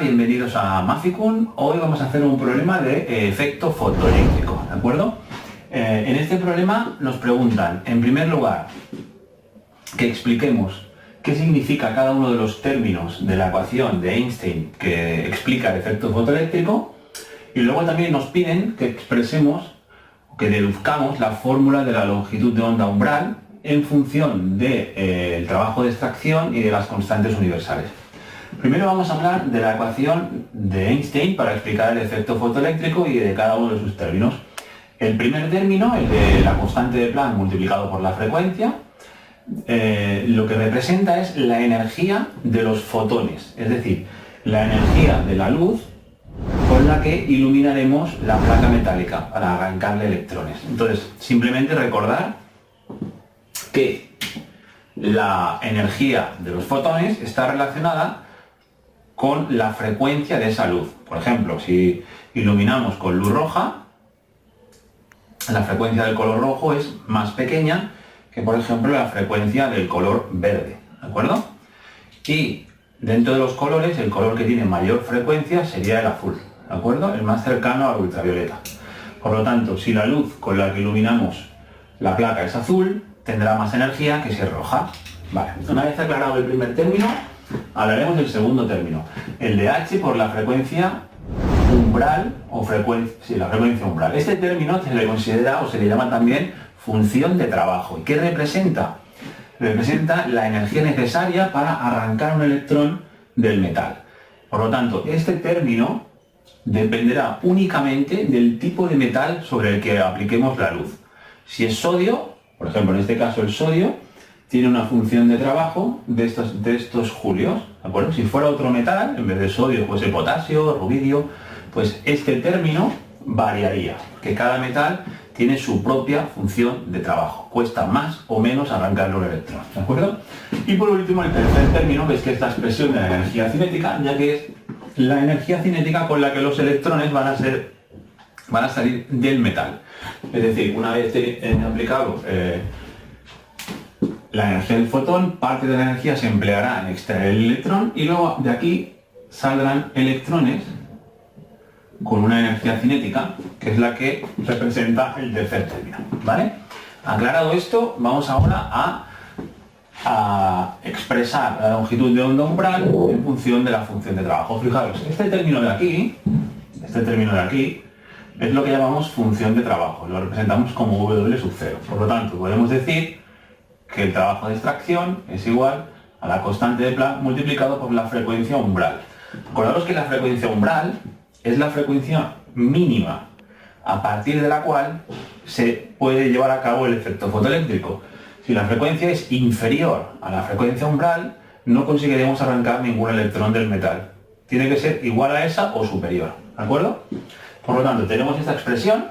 bienvenidos a Mafikun. Hoy vamos a hacer un problema de efecto fotoeléctrico, ¿de acuerdo? En este problema nos preguntan, en primer lugar, que expliquemos qué significa cada uno de los términos de la ecuación de Einstein que explica el efecto fotoeléctrico, y luego también nos piden que expresemos, que deduzcamos la fórmula de la longitud de onda umbral en función del trabajo de extracción y de las constantes universales. Primero vamos a hablar de la ecuación de Einstein para explicar el efecto fotoeléctrico y de cada uno de sus términos. El primer término, el de la constante de Planck multiplicado por la frecuencia, lo que representa es la energía de los fotones, es decir, la energía de la luz con la que iluminaremos la placa metálica para arrancarle electrones. Entonces, simplemente recordar que la energía de los fotones está relacionada con la frecuencia de esa luz. Por ejemplo, si iluminamos con luz roja, la frecuencia del color rojo es más pequeña que, por ejemplo, la frecuencia del color verde, ¿de acuerdo? Y dentro de los colores, el color que tiene mayor frecuencia sería el azul, ¿de acuerdo? El más cercano al ultravioleta. Por lo tanto, si la luz con la que iluminamos la placa es azul, tendrá más energía que si es roja. Vale, una vez aclarado el primer término, hablaremos del segundo término, el de H por la frecuencia umbral o la frecuencia umbral. Este término se le considera o se le llama también función de trabajo. ¿Y qué representa? Representa la energía necesaria para arrancar un electrón del metal. Por lo tanto, este término dependerá únicamente del tipo de metal sobre el que apliquemos la luz. Si es sodio, por ejemplo, en este caso el sodio, tiene una función de trabajo de estos julios, ¿de acuerdo? Si fuera otro metal, en vez de sodio fuese potasio, rubidio, pues este término variaría, que cada metal tiene su propia función de trabajo, cuesta más o menos arrancarle un electrón, ¿de acuerdo? Y por último, el tercer término, que es esta expresión de la energía cinética, ya que es la energía cinética con la que los electrones van a salir del metal. Es decir, una vez aplicado la energía del fotón, parte de la energía se empleará en extraer el electrón y luego de aquí saldrán electrones con una energía cinética, que es la que representa el tercer término, ¿vale? Aclarado esto, vamos ahora a expresar la longitud de onda umbral en función de la función de trabajo. Fijaros, este término de aquí es lo que llamamos función de trabajo, lo representamos como W sub 0. Por lo tanto, podemos decir que el trabajo de extracción es igual a la constante de Planck multiplicado por la frecuencia umbral. Acordaros que la frecuencia umbral es la frecuencia mínima a partir de la cual se puede llevar a cabo el efecto fotoeléctrico. Si la frecuencia es inferior a la frecuencia umbral, no conseguiremos arrancar ningún electrón del metal. Tiene que ser igual a esa o superior, ¿de acuerdo? Por lo tanto, tenemos esta expresión,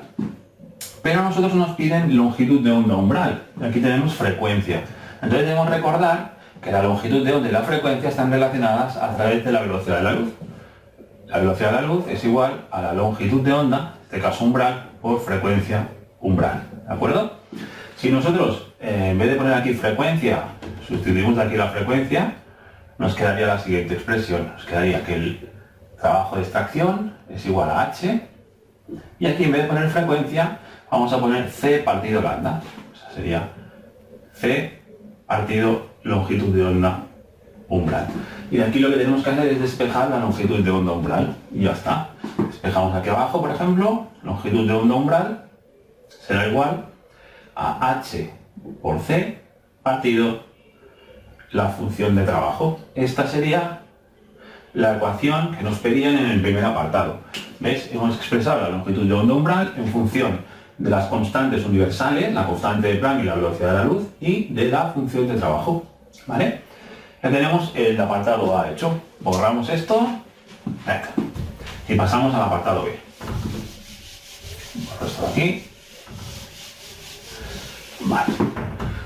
pero a nosotros nos piden longitud de onda umbral. Aquí tenemos frecuencia. Entonces debemos recordar que la longitud de onda y la frecuencia están relacionadas a través de la velocidad de la luz. La velocidad de la luz es igual a la longitud de onda, en este caso umbral, por frecuencia umbral, ¿de acuerdo? Si nosotros, en vez de poner aquí frecuencia, sustituimos aquí la frecuencia, nos quedaría la siguiente expresión. Nos quedaría que el trabajo de extracción es igual a H, y aquí en vez de poner frecuencia, vamos a poner C partido lambda. O sea, sería C partido longitud de onda umbral. Y de aquí lo que tenemos que hacer es despejar la longitud de onda umbral. Y ya está. Despejamos aquí abajo, por ejemplo, longitud de onda umbral será igual a H por C partido la función de trabajo. Esta sería la ecuación que nos pedían en el primer apartado. ¿Ves? Hemos expresado la longitud de onda umbral en función de las constantes universales, la constante de Planck y la velocidad de la luz, y de la función de trabajo, ¿vale? Ya tenemos el apartado A hecho. Borramos esto, venga, y pasamos al apartado B. Borro esto de aquí. Vale.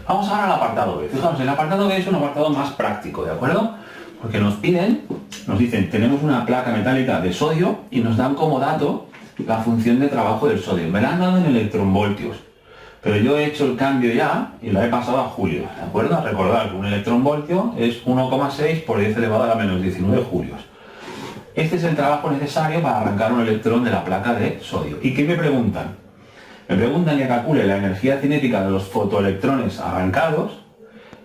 Vamos ahora al apartado B. Fijaos, el apartado B es un apartado más práctico, ¿de acuerdo? Porque nos dicen, tenemos una placa metálica de sodio y nos dan como dato la función de trabajo del sodio. Me la han dado en electronvoltios, pero yo he hecho el cambio ya y la he pasado a julios, ¿de acuerdo? Recordad que un electronvoltio es 1,6 por 10 elevado a la menos 19 julios. Este es el trabajo necesario para arrancar un electrón de la placa de sodio. ¿Y qué me preguntan? Me preguntan que calcule la energía cinética de los fotoelectrones arrancados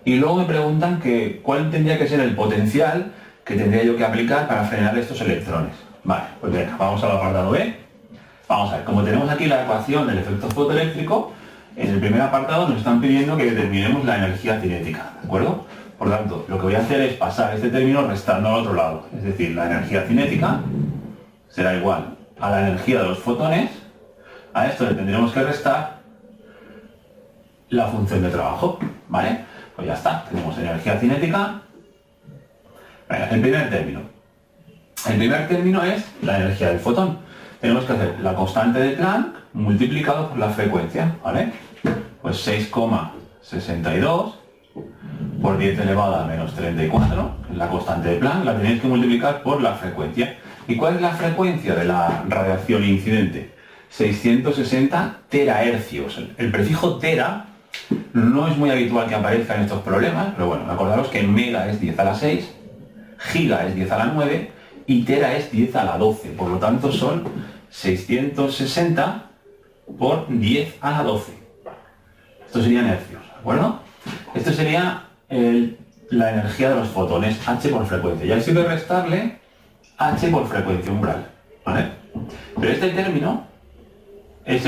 y luego me preguntan que cuál tendría que ser el potencial que tendría yo que aplicar para frenar estos electrones. Vale, pues venga, vamos al apartado B. Vamos a ver, como tenemos aquí la ecuación del efecto fotoeléctrico, en el primer apartado nos están pidiendo que determinemos la energía cinética, ¿de acuerdo? Por lo tanto, lo que voy a hacer es pasar este término restando al otro lado. Es decir, la energía cinética será igual a la energía de los fotones. A esto le tendremos que restar la función de trabajo, ¿vale? Pues ya está, tenemos energía cinética. Venga, el primer término. El primer término es la energía del fotón. Tenemos que hacer la constante de Planck multiplicado por la frecuencia, ¿vale? Pues 6,62 por 10 elevado a menos 34, la constante de Planck, la tenéis que multiplicar por la frecuencia. ¿Y cuál es la frecuencia de la radiación incidente? 660 terahercios. El prefijo tera no es muy habitual que aparezca en estos problemas, pero bueno, acordaros que mega es 10 a la 6, giga es 10 a la 9 y tera es 10 a la 12, por lo tanto son 660 por 10 a la 12. Estos serían hercios, ¿de acuerdo? Esto sería la energía de los fotones, H por frecuencia. Y ahí sí que restarle H por frecuencia umbral, ¿vale? Pero este término es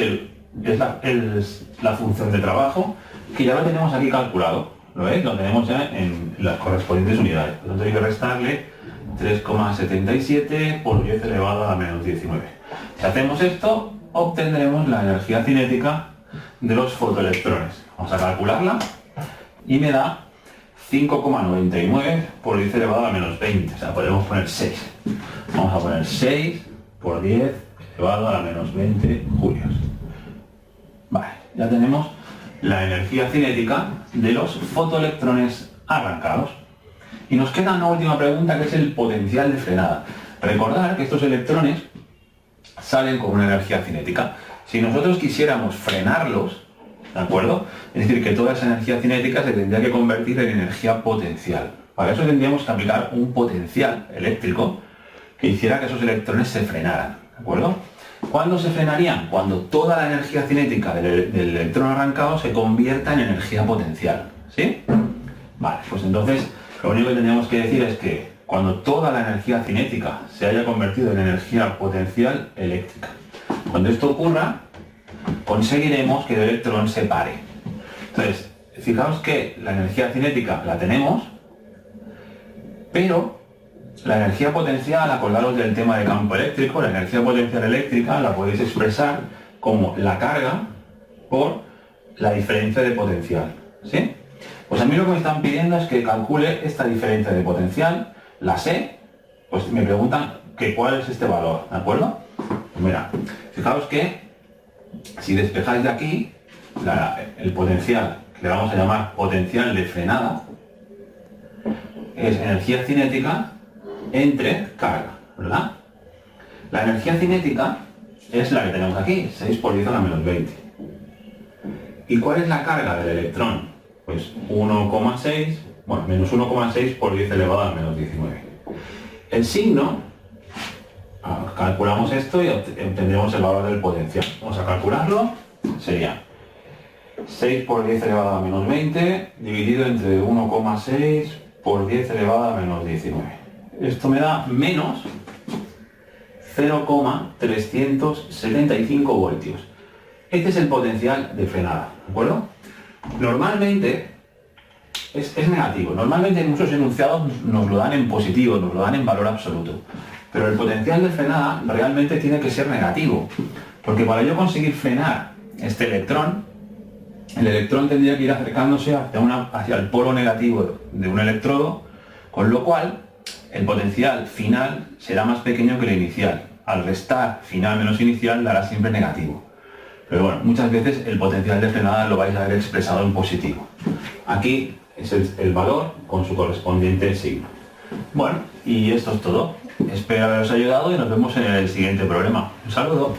la función de trabajo que ya lo tenemos aquí calculado. ¿Lo veis? Lo tenemos ya en las correspondientes unidades. Por lo tanto hay que restarle 3,77 por 10 elevado a menos 19. Si hacemos esto, obtendremos la energía cinética de los fotoelectrones. Vamos a calcularla y me da 5,99 por 10 elevado a menos 20. O sea, podemos poner 6. Vamos a poner 6 por 10 elevado a menos 20 julios. Vale, ya tenemos la energía cinética de los fotoelectrones arrancados. Y nos queda una última pregunta, que es el potencial de frenada. Recordar que estos electrones salen con una energía cinética. Si nosotros quisiéramos frenarlos, ¿de acuerdo? Es decir, que toda esa energía cinética se tendría que convertir en energía potencial. Para eso tendríamos que aplicar un potencial eléctrico que hiciera que esos electrones se frenaran, ¿de acuerdo? ¿Cuándo se frenarían? Cuando toda la energía cinética del electrón arrancado se convierta en energía potencial, ¿sí? Vale, pues entonces lo único que tendríamos que decir es que cuando toda la energía cinética se haya convertido en energía potencial eléctrica. Cuando esto ocurra, conseguiremos que el electrón se pare. Entonces, fijaos que la energía cinética la tenemos, pero la energía potencial, acordaros del tema de campo eléctrico, la energía potencial eléctrica la podéis expresar como la carga por la diferencia de potencial, ¿sí? Pues a mí lo que me están pidiendo es que calcule esta diferencia de potencial, la sé, pues me preguntan que cuál es este valor, ¿de acuerdo? Pues mira, fijaos que si despejáis de aquí el potencial, que le vamos a llamar potencial de frenada, es energía cinética entre carga, ¿verdad? La energía cinética es la que tenemos aquí, 6 por 10 a la menos 20. ¿Y cuál es la carga del electrón? Pues 1,6, bueno, menos 1,6 por 10 elevado a menos 19. El signo, calculamos esto y obtendremos el valor del potencial. Vamos a calcularlo, sería 6 por 10 elevado a menos 20 dividido entre 1,6 por 10 elevado a menos 19. Esto me da menos 0,375 voltios. Este es el potencial de frenada, ¿de acuerdo? Normalmente es negativo. Normalmente muchos enunciados nos lo dan en positivo, nos lo dan en valor absoluto. Pero el potencial de frenada realmente tiene que ser negativo. Porque para yo conseguir frenar este electrón, el electrón tendría que ir acercándose hacia el polo negativo de un electrodo, con lo cual el potencial final será más pequeño que el inicial. Al restar final menos inicial dará siempre negativo. Pero bueno, muchas veces el potencial de frenada lo vais a ver expresado en positivo. Aquí es el valor con su correspondiente signo. Bueno, y esto es todo. Espero haberos ayudado y nos vemos en el siguiente problema. Un saludo.